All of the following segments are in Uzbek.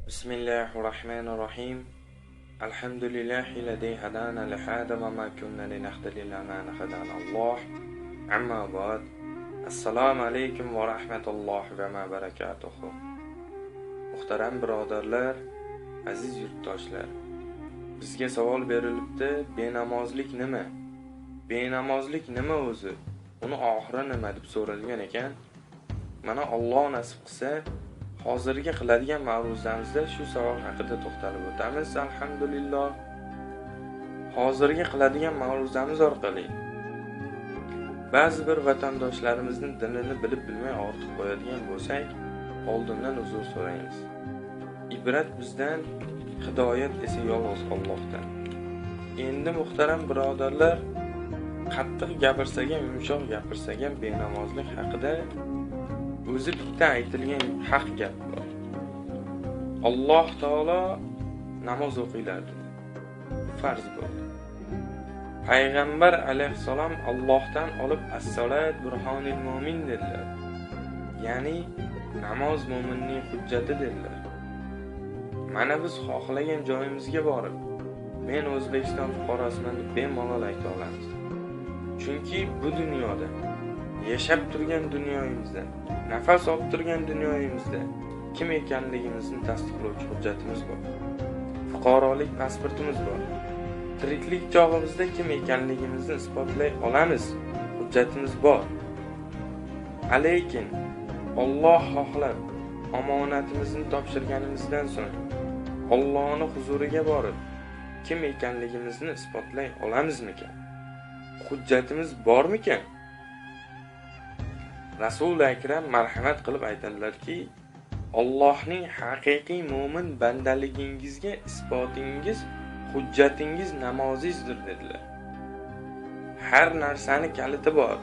بسم الله الرحمن الرحيم الحمد لله الذي هدانا لهذا وما كنا لنهتدي لولا أن هدانا الله أما بعد السلام عليكم ورحمة الله وبركاته. Muhtaram birodarlar, aziz yurtdoshlar, bizga savol berilibdi: benamozlik nima? Benamozlik nima o'zi? Uni oxiri nima deb so'ralgan ekan. Mana Alloh nasib qilsa, hozirgi qiladigan ma'ruzamizda shu savol haqida to'xtalib o'tamiz. Alhamdulillah. Hozirgi qiladigan ma'ruzamiz orqali ba'zi bir vatandoshlarimizning dinini bilib bilmay ortib qo'yadigan bo'lsak, oldindan uzr so'raymiz. Ibrat bizdan, hidoyat esa yolg'iz Allohdan. Endi muhtaram birodarlar, qattiq gapirsak ham, yumshoq gapirsak ham benamozlik haqida o'zi bitta aytilgan haq gap bor. Alloh taolo namoz o'qinglar dedi. Farz bo'ldi. Payg'ambar alayhissalom Allohdan olib as-solat burhonil mu'min dedilar. Ya'ni namoz mu'minning hujjati dedilar. Mana biz xohlagan joyimizga borib, men O'zbekiston fuqarosiman deb bemalol ayta olamiz. Chunki bu dunyoda, yashab turgan dunyoyimizda, nafas olib turgan dunyoyimizda kim ekanligimizni tasdiqlovchi hujjatimiz bor. Fuqarolik pasportimiz bor. Tiriklik chog'imizda kim ekanligimizni isbotlay olamiz. Hujjatimiz bor. Lekin Alloh xohlab omonatimizni topshirganimizdan so'ng Allohning huzuriga borib kim ekanligimizni isbotlay olamizmikan? Hujjatimiz bormikan? Rasul akram marhamat qilib aytadilarki, Allohning haqiqiy mu'min bandaligingizga isbotingiz, hujjatingiz namozingizdir dedilar. Har narsani kaliti bor.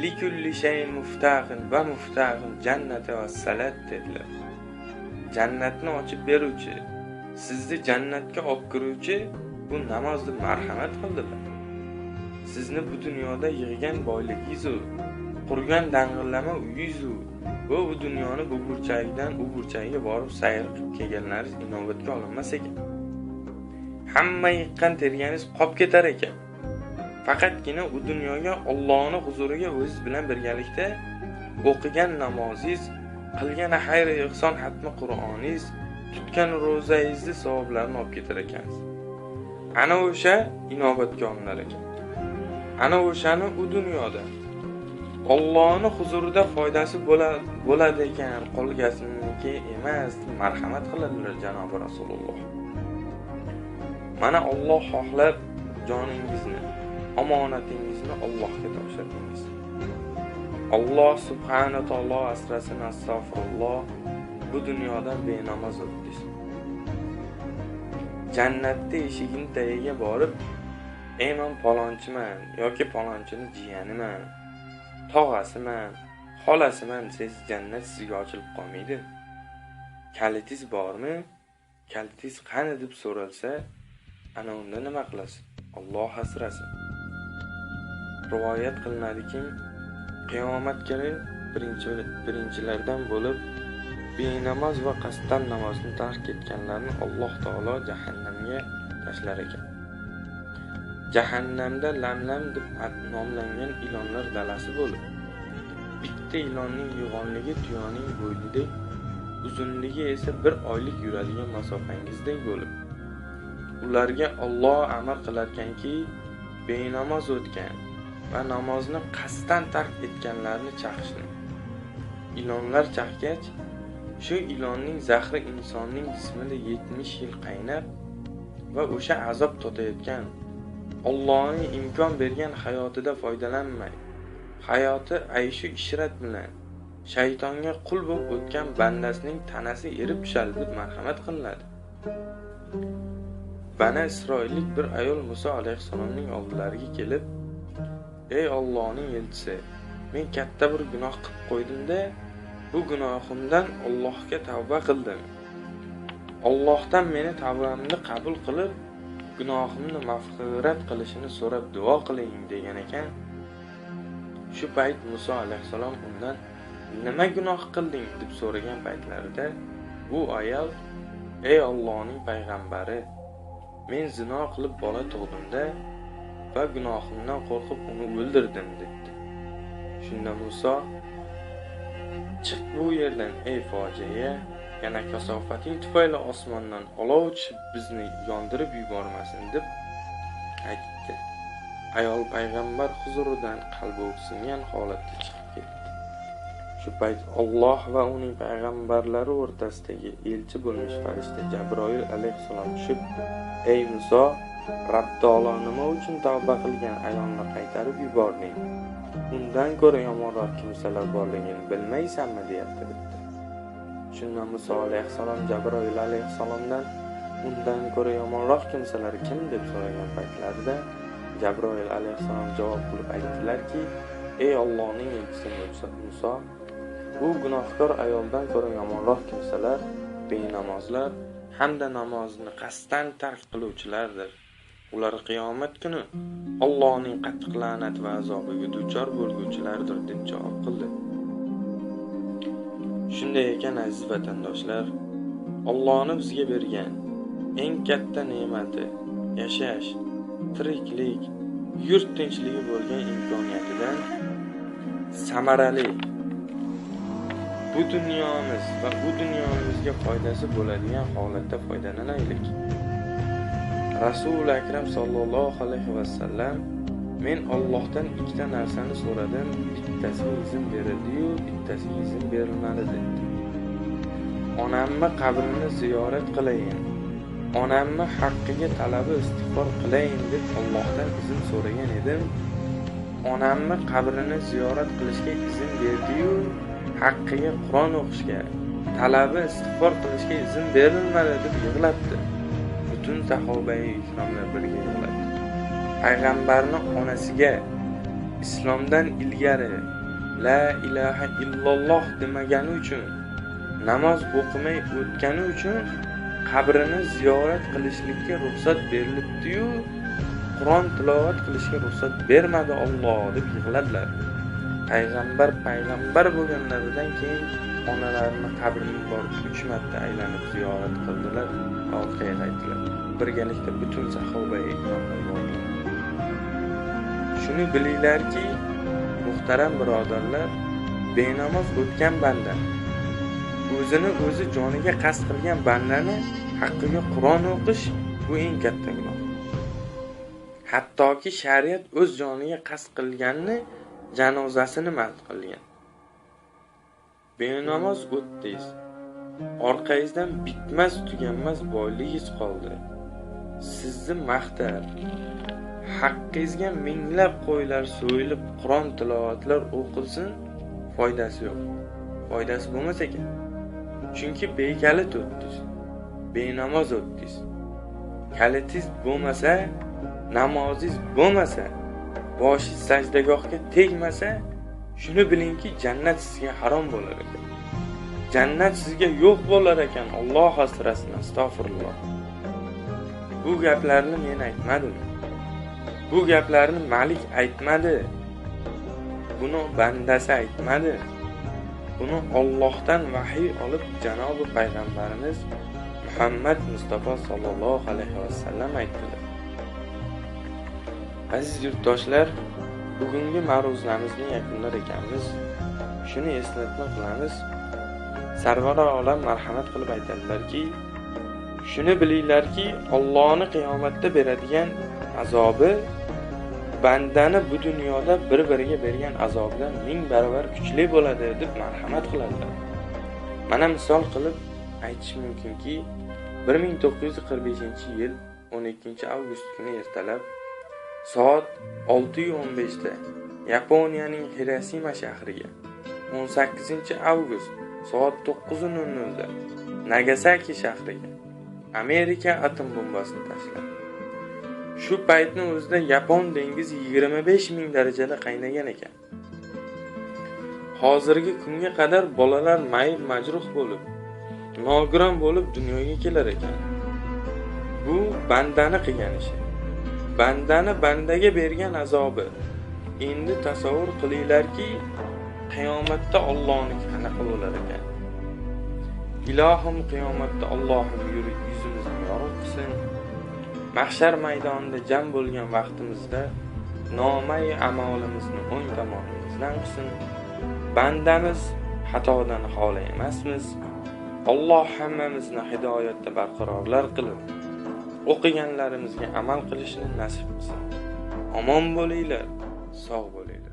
Likulli shayin muftahun va muftahun jannati va salat dedilar. Jannatni ochib beruvchi, sizni jannatga olib kiruvchi bu namoz deb marhamat qildilar. Sizni bu dunyoda yig'gan boyligingiz, qurgan dang'illama uyingiz va bu dunyoni bu burchagidan u burchagiga borib sayr qilib kelganlaringiz inobatga olinmas ekan. Hamma yiqqan terganingiz qolib ketar ekan. Faqatgina u dunyoga Allohning huzuriga o'zingiz bilan birgalikda o'qigan namozingiz, qilgan xayr ihson hatmi Qur'oningiz, tutgan ro'zangizni savoblarini olib ketar ekansiz. Ana o'sha inobatga olinar ekan. Ana o'shani u dunyoda Allohning huzurida foydasi bo'ladi ekan, qolgasiniki emas, marhamat qiladilar janobi Rasululloh. Mana Alloh xohlab joningizni, omonatingizni Allohga topshirdingiz. Alloh subhanahu va taolo asrasin, astag'firulloh, bu dunyodan benamoz o'tdingiz. Jannatda eshigining tagiga borib, men palonchiman yoki palonchini jiyaniman, tog'asiman, xolasiman desangiz jannat sizga ochilib qolmaydi. Kalitingiz bormi? Kalitingiz qani deb so'ralsa, ana unda nima qilasiz? Alloh asrasin. Rivoyat qilinadiki, qiyomat kuni birinchilardan bo'lib benamoz va qasddan namozni tark etganlarni Alloh taolo jahannamga tashlar ekan. Jahannamda lamlam deb nomlangan ilonlar dalasi bo'lib, bitta ilonning yo'g'onligi tuyoning bo'ynidek, uzunligi esa bir oylik yuradigan masofangizdek bo'lib, ularga Alloh amr qilarkanki, benamoz o'tgan va namozni qasddan tark etganlarni chaqishni. Ilonlar chaqgach, shu ilonning zahri insonning jismida 70 yil qaynab va o'sha azob totayotgan, Allohning imkon bergan hayotida foydalanmay, hayoti ayshu ishrat bilan shaytonga qul bo'lib o'tgan bandasining tanasi erib tushadi deb marhamat qilinadi. Bani Isroillik bir ayol Musa alayhissalomning oldilariga kelib, "Ey Allohning elchisi, men katta bir gunoh qilib qo'ydim-da, bu gunohimdan Allohga tavba qildim. Allohdan meni tavbamni qabul qilib, gunohimni mag'firat qilishini so'rab duo qiling" degan ekan. Shu payt Musa alayhissalom undan "Nima gunoh qilding?" deb so'ragan paytlarida bu ayol ey Allohning payg'ambari, men zino qilib bola tug'dimda va gunohimdan qo'rqib uni o'ldirdim dedi. Shunda Muso, chiq bu yerdan ey fojia, yana kasofating tufayli osmondan olov tushib bizni yondirib yubormasin deb aytdi. Ayol payg'ambar huzuridan qalbi o'ksingan holatda chiqib ketdi. Shu payt Alloh va uning payg'ambarlari o'rtasidagi elchi bo'lmish farishta Jabroil alayhissalom tushib, ey Muso, Rabb taolo nima uchun tavba qilgan ayolni qaytarib yubording? Undan ko'ra yomonroq kimsalar borligini bilmaysanmi deyapti bitta. Shunda Muso alayhissalom Jabroil alayhissalomdan undan ko'ra yomonroq kimsalar kim deb so'ragan paytlarida Jabroil alayhissalom javob qilib aytdilarki, ey Allohning elchisi Muso, bu gunohkor ayoldan ko'ra yomonroq kimsalar benamozlar hamda namozni qasddan tark qiluvchilardir. Ular qiyomat kuni Allohning qattiq la'nat va azobiga duchor bo'lguvchilardir deb javob qildi. Shunday ekan aziz vatandoshlar, Allohning bizga bergan eng katta ne'mati yashash, tiriklik, yurt tinchligi bo'lgan imkoniyatidan samarali bu dunyomiz va bu dunyomizga foydasi bo'ladigan holatda foydalanaylik. Rasul akram sallallohu alayhi vasallam, men Allohdan ikkita narsani so'radim, bittasiga izn berildi-yu, bittasiga izn berilmadi dedi. Onamni qabrini ziyorat qilayin, onamni haqqiga talabi istig'for qilayin deb Allohdan izn so'ragan edim. Onamni qabrini ziyorat qilishga izn berdi-yu, haqqiga Qur'on o'qishga, talabi istig'for qilishga izn berilmadi deb yig'labdi. Butun sahobai ikromlar birga yig'ladi. Payg'ambarning onasiga islomdan ilgari la ilaha illalloh demagani uchun, namoz o'qimay o'tgani uchun qabrini ziyorat qilishlikka ruxsat berilibdi-yu, Qur'on tilovat qilishga ruxsat bermadi Alloh deb yig'ladilar. Payg'ambar bo'lganlaridan keyin onalarining qabrini borib 3 marta aylanib ziyorat qildilar va orqaga qaytdilar. Birgalikda butun sahobai ikromlar bo'ldi. Shuni bilinglarki, muhtaram birodarlar, benamoz o'tgan banda, o'zini o'zi joniga qasd qilgan bandani haqqiga Qur'on o'qish bu eng katta gunoh. Hattoki shariat o'z joniga qasd qilganni janozasini man qilgan. Benamoz o'tdingiz, orqangizdan bitmas tuganmas boyligingiz qoldi. Sizni maqtar, haqqingizga minglab qo'ylar so'yilib Qur'on tilovatlar o'qilsin, foydasi yo'q. Foydasi bo'lmas ekan. Chunki bekalit o'tdingiz, benamoz o'tdingiz. Kalitingiz bo'lmasa, namozingiz bo'lmasa, boshi sajdagohga tegmasa, shuni bilingki, jannat sizga harom bo'lar ekan. Jannat sizga yo'q bo'lar ekan. Alloh asrasin, astag'firulloh. Bu gaplarni men aytmadim. Bu gaplarni Malik aytmadi. Buni bandasi aytmadi. Buni Allohdan vahiy olib janobi payg'ambarimiz Muhammad Mustafa sallallohu alayhi vasallam aytdilar. Aziz yurtdoshlar, bugungi ma'ruzamizni yakunlar ekanmiz. Shuni eslatma qilamiz. Sarvar olam marhamat qilib aytadilarki, shuni bilinglarki, Allohning qiyomatda beradigan azobi bandani bu dunyoda bir-biriga bergan azobdan 1000 barobar kuchli bo'ladi deb marhamat qiladilar. Mana misol qilib aytish mumkinki, 1945-yil 12-avgust kuni ertalab soat 6:15 da Yaponiyaning Hiroshima shahriga, 18-avgust soat 9:00 da Nagasaki shahriga Amerika atom bombasini tashladi. Shu paytni o'zida Yapon dengizi 25,000 darajada qaynagan ekan. Hozirgi kunga qadar bolalar mayib majruh bo'lib, nogiron bo'lib dunyoga kelar ekan. Bu bandani qilgan ishi. Bandani bandaga bergan azobi. Endi tasavvur qilinglarki, qiyomatda Allohning qanaqa bo'lar ekan. Ilohim qiyomatda Allohim yuzimizni yorug' qilsin. Mahshar maydonida jam bo'lgan vaqtimizda nomai amalimizni o'ng tomonimizdan qilsin. Bandamiz xatodan xoli emasmiz. Alloh hammamizni hidoyatda barqarorlar qilib, o'qiganlarimizga amal qilishni nasib qilsin. Omon bo'linglar, sog' bo'linglar.